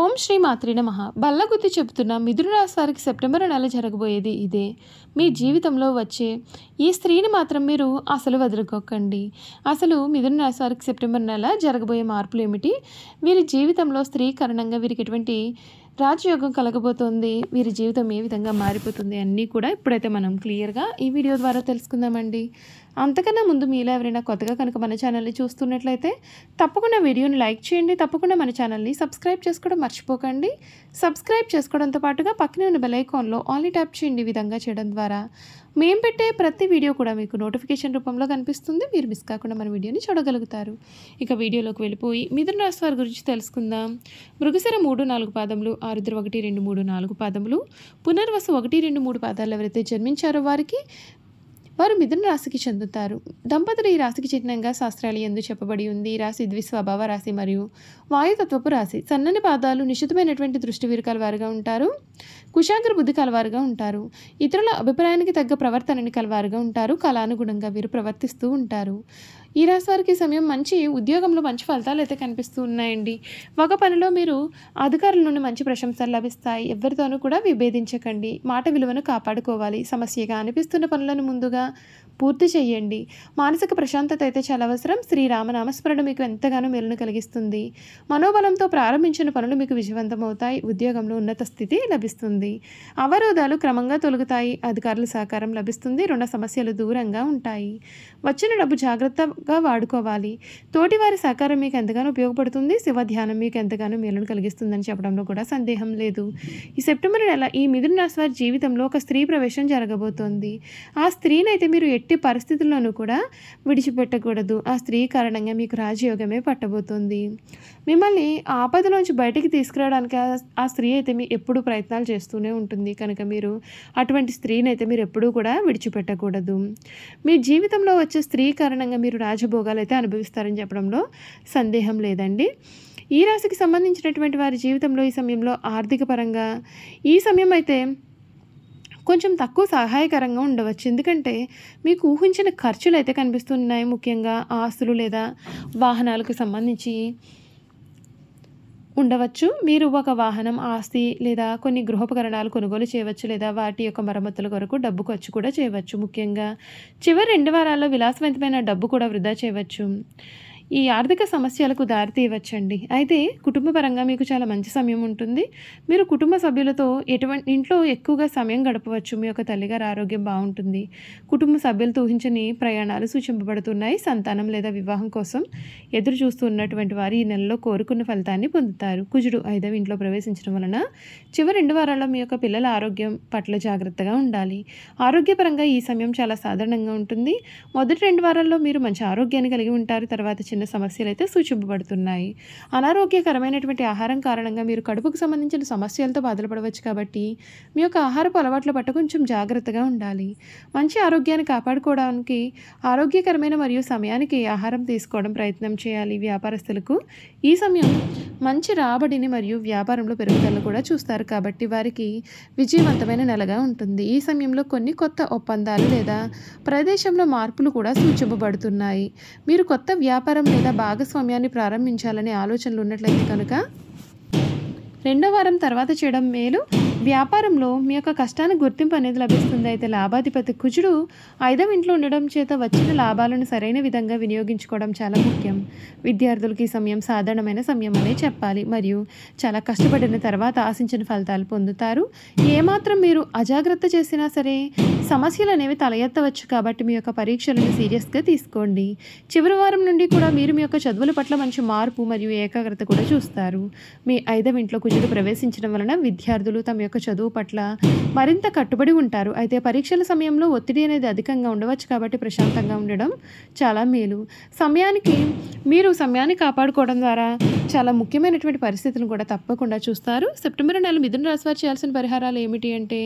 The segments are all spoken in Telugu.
ఓం శ్రీ మాత్రే నమః. బల్లగుద్ది చెబుతున్న మిథున రాశి వారికి సెప్టెంబర్ నెల జరగబోయేది ఇదే. మీ జీవితంలో వచ్చే ఈ స్త్రీని మాత్రం మీరు అసలు వదులుకోకండి. అసలు మిథున రాశి వారికి సెప్టెంబర్ నెల జరగబోయే మార్పులు ఏమిటి? వీరి జీవితంలో స్త్రీ కారణంగా వీరికి ఎటువంటి రాజయోగం కలగబోతోంది, వీరి జీవితం ఏ విధంగా మారిపోతుంది అన్నీ కూడా ఇప్పుడైతే మనం క్లియర్గా ఈ వీడియో ద్వారా తెలుసుకుందామండి. అంతకన్నా ముందు మీలో ఎవరైనా కొత్తగా కనుక మన ఛానల్ని చూస్తున్నట్లయితే తప్పకుండా వీడియోని లైక్ చేయండి. తప్పకుండా మన ఛానల్ని సబ్స్క్రైబ్ చేసుకోవడం మర్చిపోకండి. సబ్స్క్రైబ్ చేసుకోవడంతో పాటుగా పక్కనే ఉన్న బెల్ ఐకాన్లో ఆల్ని ట్యాప్ చేయండి. ఈ విధంగా చేయడం ద్వారా మేము పెట్టే ప్రతి వీడియో కూడా మీకు నోటిఫికేషన్ రూపంలో కనిపిస్తుంది. మీరు మిస్ కాకుండా మన వీడియోని చూడగలుగుతారు. ఇక వీడియోలోకి వెళ్ళిపోయి మిథున రాశి వారి గురించి తెలుసుకుందాం. మృగశిర 3-4 పాదములు, ఆరుద్ర 1-2-3-4 పాదములు, పునర్వసు 1-2-3 పాదాలు ఎవరైతే జన్మించారో వారు మిథున రాశికి చెందుతారు. దంపతులు ఈ రాశికి చిహ్నంగా శాస్త్రాలు యందు చెప్పబడి ఉంది. ఈ రాశి ద్విస్వభావ రాశి మరియు వాయుతత్వపు రాశి. సన్నని పాదాలు, నిశితమైనటువంటి దృష్టి వీరు కలవారుగా ఉంటారు. కుశాగ్ర బుద్ధి కలవారుగా ఉంటారు. ఇతరుల అభిప్రాయానికి తగ్గ ప్రవర్తనని కలవారుగా ఉంటారు. కళానుగుణంగా వీరు ప్రవర్తిస్తూ ఉంటారు. ఈ రాశి వారికి సమయం మంచి ఉద్యోగంలో మంచి ఫలితాలు అయితే కనిపిస్తూ ఉన్నాయండి. ఒక పనిలో మీరు అధికారుల నుండి మంచి ప్రశంసలు లభిస్తాయి. ఎవరితోనూ కూడా విభేదించకండి. మాట విలువను కాపాడుకోవాలి. సమస్యగా అనిపిస్తున్న పనులను ముందుగా పూర్తి చేయండి. మానసిక ప్రశాంతత అయితే చాలా అవసరం. శ్రీరామనామస్మరణ మీకు ఎంతగానో మేలును కలిగిస్తుంది. మనోబలంతో ప్రారంభించిన పనులు మీకు విజయవంతమవుతాయి. ఉద్యోగంలో ఉన్నత స్థితి లభిస్తుంది. అవరోధాలు క్రమంగా తొలగుతాయి. అధికారుల సహకారం లభిస్తుంది. రుణ సమస్యలు దూరంగా ఉంటాయి. వచ్చిన డబ్బు జాగ్రత్తగా వాడుకోవాలి. తోటివారి సహకారం మీకు ఎంతగానో ఉపయోగపడుతుంది. శివ ధ్యానం మీకు ఎంతగానో మేలును కలిగిస్తుందని చెప్పడంలో కూడా సందేహం లేదు. ఈ సెప్టెంబర్ నెల ఈ మిథున రాశి వారి జీవితంలో ఒక స్త్రీ ప్రవేశం జరగబోతోంది. ఆ స్త్రీని అయితే మీరు ఎట్టి పరిస్థితుల్లోనూ కూడా విడిచిపెట్టకూడదు. ఆ స్త్రీ కారణంగా మీకు రాజయోగమే పట్టబోతోంది. మిమ్మల్ని ఆపదలోంచి బయటికి తీసుకురావడానికి ఆ స్త్రీ అయితే ఎప్పుడూ ప్రయత్నాలు చేస్తూనే ఉంటుంది. కనుక మీరు అటువంటి స్త్రీని అయితే మీరు ఎప్పుడూ కూడా విడిచిపెట్టకూడదు. మీ జీవితంలో వచ్చే స్త్రీ కారణంగా మీరు రాజభోగాలు అయితే అనుభవిస్తారని చెప్పడంలో సందేహం లేదండి. ఈ రాశికి సంబంధించినటువంటి వారి జీవితంలో ఈ సమయంలో ఆర్థిక పరంగా ఈ సమయం అయితే కొంచెం తక్కువ సహాయకరంగా ఉండవచ్చు. ఎందుకంటే మీకు ఊహించిన ఖర్చులు అయితే కనిపిస్తున్నాయి. ముఖ్యంగా ఆస్తులు లేదా వాహనాలకు సంబంధించి ఉండవచ్చు. మీరు ఒక వాహనం, ఆస్తి లేదా కొన్ని గృహోపకరణాలు కొనుగోలు చేయవచ్చు. లేదా వాటి యొక్క మరమ్మతుల కొరకు డబ్బు ఖర్చు కూడా చేయవచ్చు. ముఖ్యంగా చివరి 2 వారాల్లో విలాసవంతమైన డబ్బు కూడా వృధా చేయవచ్చు. ఈ ఆర్థిక సమస్యలకు దారితీయవచ్చండి. అయితే కుటుంబపరంగా మీకు చాలా మంచి సమయం ఉంటుంది. మీరు కుటుంబ సభ్యులతో ఇంట్లో ఎక్కువగా సమయం గడపవచ్చు. మీ యొక్క తల్లిగారి ఆరోగ్యం బాగుంటుంది. కుటుంబ సభ్యులతో ఊహించని ప్రయాణాలు సూచింపబడుతున్నాయి. సంతానం లేదా వివాహం కోసం ఎదురు చూస్తూ ఉన్నటువంటి వారు ఈ నెలలో కోరుకున్న ఫలితాన్ని పొందుతారు. కుజుడు 5వ ఇంట్లో ప్రవేశించడం వలన చివరి 2 వారాల్లో మీ యొక్క పిల్లల ఆరోగ్యం పట్ల జాగ్రత్తగా ఉండాలి. ఆరోగ్యపరంగా ఈ సమయం చాలా సాధారణంగా ఉంటుంది. మొదటి 2 వారాల్లో మీరు మంచి ఆరోగ్యాన్ని కలిగి ఉంటారు. తర్వాత చిన్న సమస్యలు అయితే సూచింపబడుతున్నాయి. అనారోగ్యకరమైనటువంటి ఆహారం కారణంగా మీరు కడుపుకు సంబంధించిన సమస్యలతో బాధపడవచ్చు. కాబట్టి మీ యొక్క ఆహారపు అలవాట్ల పట్ల కొంచెం జాగ్రత్తగా ఉండాలి. మంచి ఆరోగ్యాన్ని కాపాడుకోవడానికి ఆరోగ్యకరమైన మరియు సమయానికి ఆహారం తీసుకోవడం ప్రయత్నం చేయాలి. వ్యాపారస్తులకు ఈ సమయం మంచి రాబడిని మరియు వ్యాపారంలో పెరుగుదలను కూడా చూస్తారు. కాబట్టి వారికి విజయవంతమైన నెలగా ఉంటుంది. ఈ సమయంలో కొన్ని కొత్త ఒప్పందాలు లేదా ప్రదేశంలో మార్పులు కూడా సూచింపబడుతున్నాయి. మీరు కొత్త వ్యాపారం లేదా భాగస్వామ్యాన్ని ప్రారంభించాలనే ఆలోచనలు ఉన్నట్లయితే కనుక 2వ వారం తర్వాత చేయడం మేలు. వ్యాపారంలో మీ యొక్క కష్టానికి గుర్తింపు అనేది లభిస్తుంది. అయితే లాభాధిపతి కుజుడు 5వ ఇంట్లో ఉండడం చేత వచ్చిన లాభాలను సరైన విధంగా వినియోగించుకోవడం చాలా ముఖ్యం. విద్యార్థులకి ఈ సమయం సాధారణమైన సమయం అనే చెప్పాలి. మరియు చాలా కష్టపడిన తర్వాత ఆశించిన ఫలితాలు పొందుతారు. ఏమాత్రం మీరు అజాగ్రత్త చేసినా సరే సమస్యలు అనేవి తల ఎత్తవచ్చు. కాబట్టి మీ యొక్క పరీక్షలను సీరియస్గా తీసుకోండి. చివరి వారం నుండి కూడా మీరు మీ యొక్క చదువుల పట్ల మంచి మార్పు మరియు ఏకాగ్రత కూడా చూస్తారు. మీ 5వ ఇంట్లో కుజుడు ప్రవేశించడం వలన విద్యార్థులు తమ యొక్క చదువు పట్ల మరింత కట్టుబడి ఉంటారు. అయితే పరీక్షల సమయంలో ఒత్తిడి అనేది అధికంగా ఉండవచ్చు. కాబట్టి ప్రశాంతంగా ఉండడం చాలా మేలు. సమయాన్ని కాపాడుకోవడం ద్వారా చాలా ముఖ్యమైనటువంటి పరిస్థితులను కూడా తప్పకుండా చూస్తారు. సెప్టెంబర్ నెల మిథున రాశి వారు చేయాల్సిన పరిహారాలు ఏమిటి అంటే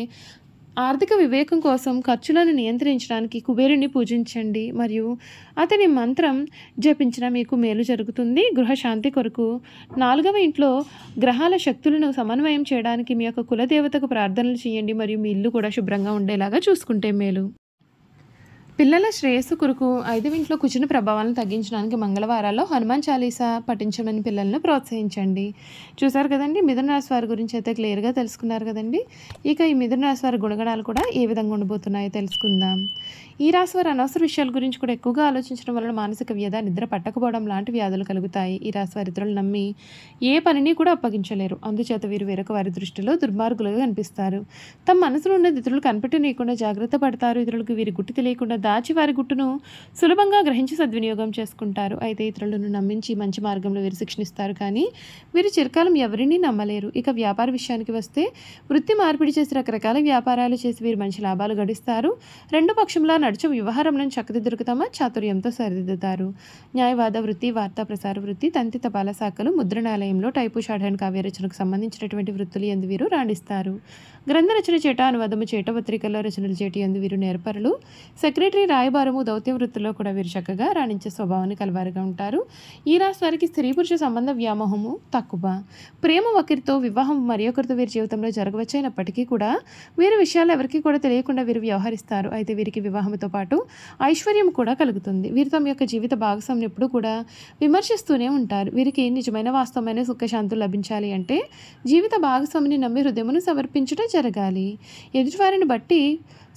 ఆర్థిక వివేకం కోసం ఖర్చులను నియంత్రించడానికి కుబేరుని పూజించండి మరియు అతని మంత్రం జపించిన మీకు మేలు జరుగుతుంది. గృహశాంతి కొరకు 4వ ఇంట్లో గ్రహాల శక్తులను సమన్వయం చేయడానికి మీ యొక్క కులదేవతకు ప్రార్థనలు చేయండి మరియు మీ ఇల్లు కూడా శుభ్రంగా ఉండేలాగా చూసుకుంటే మేలు. పిల్లల శ్రేయస్సు కొరకు 5వ ఇంట్లో కుజుని ప్రభావాలను తగ్గించడానికి మంగళవారాల్లో హనుమాన్ చాలీసా పఠించమని పిల్లలను ప్రోత్సహించండి. చూసారు కదండి, మిథున రాశి వారి గురించి అయితే క్లియర్గా తెలుసుకున్నారు కదండి. ఇక ఈ మిథున రాశి వారి గుణగణాలు కూడా ఏ విధంగా ఉండబోతున్నాయో తెలుసుకుందాం. ఈ రాశి వారు అనవసర విషయాల గురించి కూడా ఎక్కువగా ఆలోచించడం వలన మానసిక వ్యధ, నిద్ర పట్టకపోవడం లాంటి వ్యాధులు కలుగుతాయి. ఈ రాశి వారి ఇతరులు నమ్మి ఏ పనిని కూడా అప్పగించలేరు. అందుచేత వీరు వేరొక వారి దృష్టిలో దుర్మార్గులుగా కనిపిస్తారు. తమ మనసులో ఉన్నది ఇతరులు కనిపెట్టనీయకుండా జాగ్రత్త పడతారు. ఇతరులకు వీరి గుట్టు తెలియకుండా దాచి వారి గుట్టును సులభంగా గ్రహించి సద్వినియోగం చేసుకుంటారు. అయితే ఇతరులను నమ్మించి మంచి మార్గంలో వీరు శిక్షణిస్తారు, కానీ వీరు చిరకాలం ఎవరినీ నమ్మలేరు. ఇక వ్యాపార విషయానికి వస్తే వృత్తి మార్పిడి చేసి రకరకాల వ్యాపారాలు చేసి వీరు మంచి లాభాలు గడిస్తారు. రెండు పక్షంలా నడుచు వ్యవహారంలో చక్కదిద్దుకు తమ చాతుర్యంతో సరిదిద్దుతారు. న్యాయవాద వృత్తి, వార్తా ప్రసార వృత్తి, తంతి తపాలా శాఖలు, ముద్రణాలయంలో టైపు, షార్ట్ హ్యాండ్ కావ్యరచనకు సంబంధించినటువంటి వృత్తులు ఎందు వీరు రాణిస్తారు. గ్రంథ రచన చేట, అనువాదము చేట, పత్రికల్లో రచనలు చేటి ఎందు వీరు నేర్పరులు. సెక్రటరీ, రాయబారము, దౌత్య వృత్తిలో కూడా వీరు చక్కగా రాణించే స్వభావాన్ని కలవారుగా ఉంటారు. ఈ రాశి వారికి స్త్రీ పురుష సంబంధ వ్యామోహము తక్కువ. ప్రేమ ఒకరితో, వివాహం మరి ఒకరితో వీరి జీవితంలో జరగవచ్చైనప్పటికీ కూడా వీరి విషయాలు ఎవరికి కూడా తెలియకుండా వీరు వ్యవహరిస్తారు. అయితే వీరికి వివాహంతో పాటు ఐశ్వర్యం కూడా కలుగుతుంది. వీరు తమ యొక్క జీవిత భాగస్వామిని ఎప్పుడూ కూడా విమర్శిస్తూనే ఉంటారు. వీరికి నిజమైన వాస్తవమైన సుఖశాంతులు లభించాలి అంటే జీవిత భాగస్వామిని నమ్మి హృదయమును సమర్పించడం జరగాలి. ఎదుటివారిని బట్టి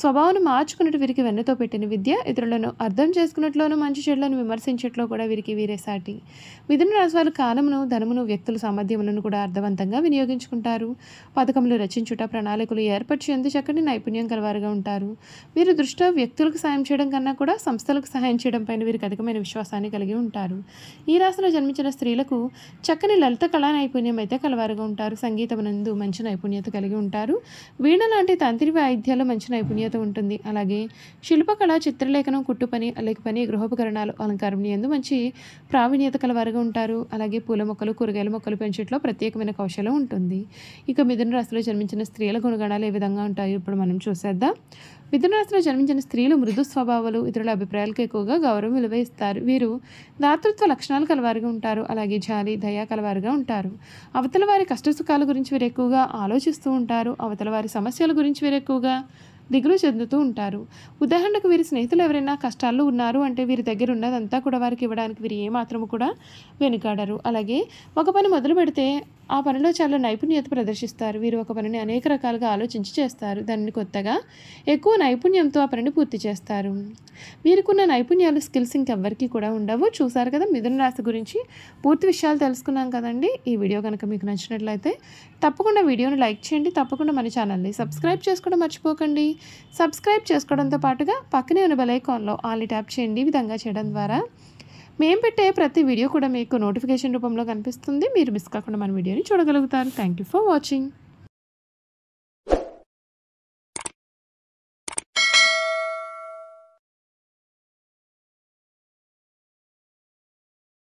స్వభావాన్ని మార్చుకున్నట్టు వీరికి వెన్నతో పెట్టిన విద్య. ఇతరులను అర్థం చేసుకున్నట్లోనూ మంచి చెడులను విమర్శించట్లో కూడా వీరికి వీరే సాటి. మిథున రాశి వారు కాలమును, ధనమును, వ్యక్తుల సామర్థ్యములను కూడా అర్థవంతంగా వినియోగించుకుంటారు. పథకములు రచించుట, ప్రణాళికలు ఏర్పరిచి ఎందు చక్కటి నైపుణ్యం కలవారుగా ఉంటారు. వీరు దృష్ట్యా వ్యక్తులకు సాయం చేయడం కన్నా కూడా సంస్థలకు సహాయం చేయడం పైన వీరికి అధికమైన విశ్వాసాన్ని కలిగి ఉంటారు. ఈ రాశిలో జన్మించిన స్త్రీలకు చక్కని లలిత కళా నైపుణ్యం అయితే కలవారుగా ఉంటారు. సంగీతమునందు మంచి నైపుణ్యత కలిగి ఉంటారు. వీణ లాంటి తంత్రి వాయిద్యాలు మంచి నైపుణ్యత ఉంటుంది. అలాగే శిల్పకళ, చిత్రలేఖనం, కుట్టు పని, అల్లెకి పని, గృహోపకరణాలు, అలంకారం ఎందు మంచి ప్రావీణ్యత కలవారుగా ఉంటారు. అలాగే పూల మొక్కలు, కూరగాయల మొక్కలు పెంచట్లో ప్రత్యేకమైన కౌశలం ఉంటుంది. ఇక మిథున రాశిలో జన్మించిన స్త్రీల గుణగణాలు ఏ విధంగా ఉంటాయో ఇప్పుడు మనం చూసేద్దాం. మిథున రాశిలో జన్మించిన స్త్రీలు మృదు స్వభావాలు, ఇతరుల అభిప్రాయాలకు ఎక్కువగా గౌరవం విలువ ఇస్తారు. వీరు దాతృత్వ లక్షణాలు కలవారుగా ఉంటారు. అలాగే జాలి, దయ కలవారుగా ఉంటారు. అవతల వారి కష్ట సుఖాల గురించి వీరు ఎక్కువగా ఆలోచిస్తూ ఉంటారు. అవతల వారి సమస్యల గురించి వీరు ఎక్కువగా దిగులు చెందుతూ ఉంటారు. ఉదాహరణకు వీరి స్నేహితులు ఎవరైనా కష్టాల్లో ఉన్నారు అంటే వీరి దగ్గర ఉన్నదంతా కూడా వారికి ఇవ్వడానికి వీరు ఏమాత్రము కూడా వెనుకాడరు. అలాగే ఒక పని మొదలు పెడితే ఆ పనిలో చాలా నైపుణ్యత ప్రదర్శిస్తారు. వీరు ఒక పనిని అనేక రకాలుగా ఆలోచించి చేస్తారు. దానిని కొత్తగా ఎక్కువ నైపుణ్యంతో ఆ పనిని పూర్తి చేస్తారు. వీరికున్న నైపుణ్యాలు, స్కిల్స్ ఇంకెవ్వరికి కూడా ఉండవు. చూసారు కదా, మిథున రాశి గురించి పూర్తి విషయాలు తెలుసుకున్నాం కదండి. ఈ వీడియో కనుక మీకు నచ్చినట్లయితే తప్పకుండా వీడియోని లైక్ చేయండి. తప్పకుండా మన ఛానల్ని సబ్స్క్రైబ్ చేసుకోవడం మర్చిపోకండి. సబ్స్క్రైబ్ చేసుకోవడంతో పాటుగా పక్కనే ఉన్న బెల్ ఐకాన్లో ఆల్ని ట్యాప్ చేయండి. ఈ విధంగా చేయడం ద్వారా మేము పెట్టే ప్రతి వీడియో కూడా మీకు నోటిఫికేషన్ రూపంలో కనిపిస్తుంది. మీరు మిస్ కాకుండా మన వీడియోని చూడగలుగుతారు. Thank you for watching.